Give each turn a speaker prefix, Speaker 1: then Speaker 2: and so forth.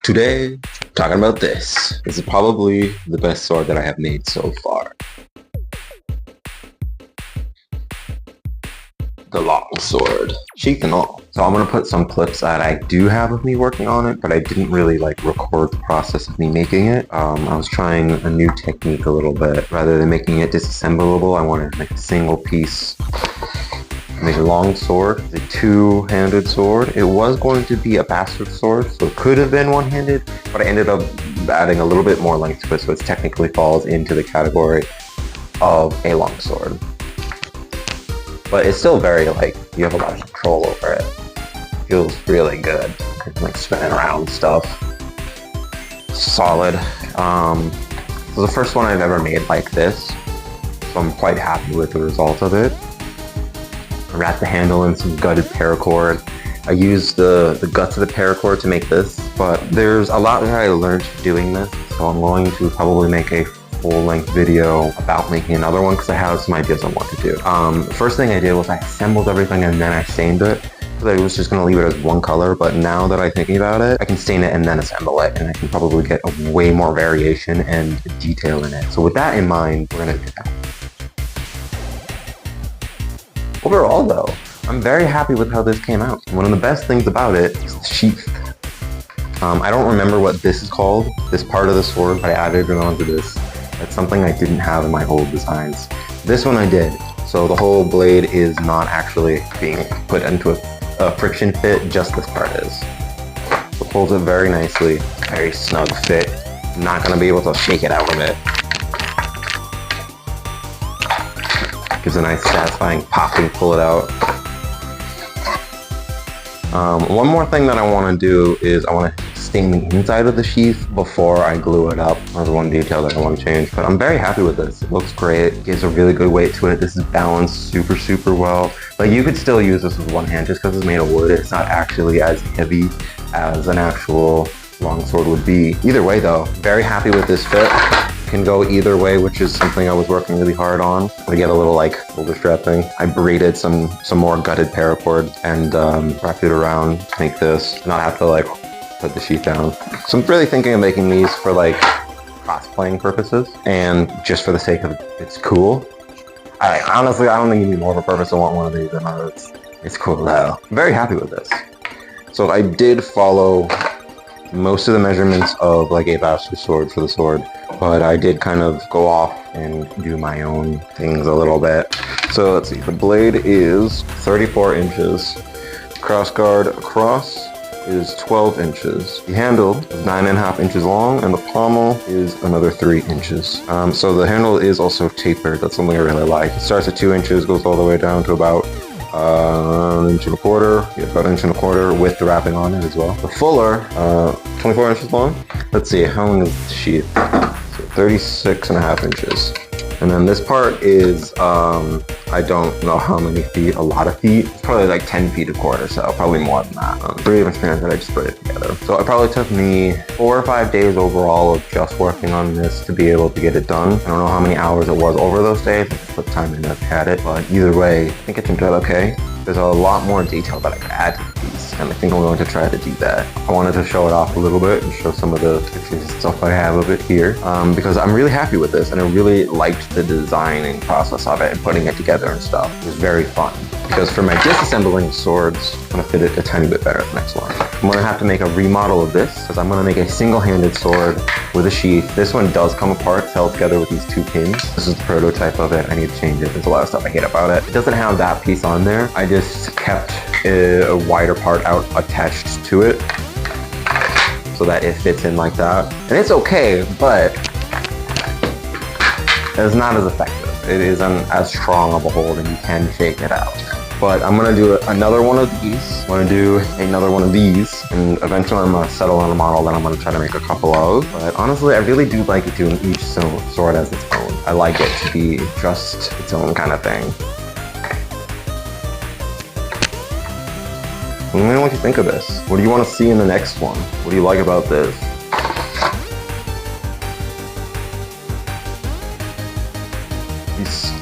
Speaker 1: Today, talking about this. This is probably the best sword that I have made so far. The Longsword. Sheath and all. So I'm gonna put some clips that I do have of me working on it, but I didn't really record the process of me making it. I was trying a new technique a little bit. Rather than making it disassemblable, I wanted to make a single piece. Make a long sword, a two-handed sword. It was going to be a bastard sword, so it could have been one-handed, but I ended up adding a little bit more length to it, so it technically falls into the category of a long sword. But it's still very, you have a lot of control over it. Feels really good. Spinning around stuff. Solid. So the first one I've ever made like this, so I'm quite happy with the result of it. I wrapped the handle in some gutted paracord. I used the guts of the paracord to make this, but there's a lot that I learned doing this, so I'm going to probably make a full-length video about making another one because I have some ideas on what to do. The first thing I did was I assembled everything and then I stained it, because I was just going to leave it as one color, but now that I'm thinking about it, I can stain it and then assemble it, and I can probably get a way more variation and detail in it. So with that in mind, we're going to do that. Overall though, I'm very happy with how this came out. One of the best things about it is the sheath. I don't remember what this is called, this part of the sword, but I added it onto this. That's something I didn't have in my old designs. This one I did, so the whole blade is not actually being put into a friction fit, just this part is. So it holds it very nicely, very snug fit. I'm not going to be able to shake it out of it. Gives a nice satisfying pop when you pull it out. One more thing that I want to do is I want to stain the inside of the sheath before I glue it up. There's one detail that I want to change, but I'm very happy with this. It looks great. It gives a really good weight to it. This is balanced super well. Like, you could still use this with one hand just because it's made of wood. It's not actually as heavy as an actual longsword would be. Either way though, very happy with this fit. Can go either way, which is something I was working really hard on. To get a little shoulder strap thing. I braided some more gutted paracord and wrapped it around to make this, not have to put the sheath down. So I'm really thinking of making these for cosplaying purposes and just for the sake of it's cool. Honestly, I don't think you need more of a purpose to want one of these than others. It's cool though. I'm very happy with this. So I did follow most of the measurements of a bastard sword for the sword, but I did kind of go off and do my own things a little bit. So let's see, the blade is 34 inches. Crossguard across is 12 inches. The handle is 9.5 inches long, and the pommel is another 3 inches. So the handle is also tapered. That's something I really like. It starts at 2 inches, goes all the way down to about an inch and a quarter. Yeah, about an inch and a quarter with the wrapping on it as well. The fuller, 24 inches long. Let's see, how long is the sheath? So 36.5 inches. And then this part is, I don't know how many feet, a lot of feet. It's probably 10 feet a quarter, so probably more than that. Pretty transparent that I just put it together. So it probably took me 4 or 5 days overall of just working on this to be able to get it done. I don't know how many hours it was over those days. I just put time in to had it, but either way, I think it turned out okay. There's a lot more detail that I could add to the piece, and I think I'm going to try to do that. I wanted to show it off a little bit and show some of the pictures and stuff I have of it here, because I'm really happy with this, and I really liked the designing process of it and putting it together and stuff. It was very fun, because for my disassembling swords, I'm going to fit it a tiny bit better next one. I'm going to have to make a remodel of this, because I'm going to make a single-handed sword with a sheath. This one does come apart, it's held together with these 2 pins. This is the prototype of it. I need to change it. There's a lot of stuff I hate about it. It doesn't have that piece on there. I just kept a wider part out attached to it so that it fits in like that. And it's okay, but it's not as effective. It isn't as strong of a hold, and you can shake it out. But I'm gonna do another one of these. I'm gonna do another one of these, and eventually I'm gonna settle on a model that I'm gonna try to make a couple of. But honestly, I really do like doing each sword as its own. I like it to be just its own kind of thing. Let me know what you think of this. What do you want to see in the next one? What do you like about this? These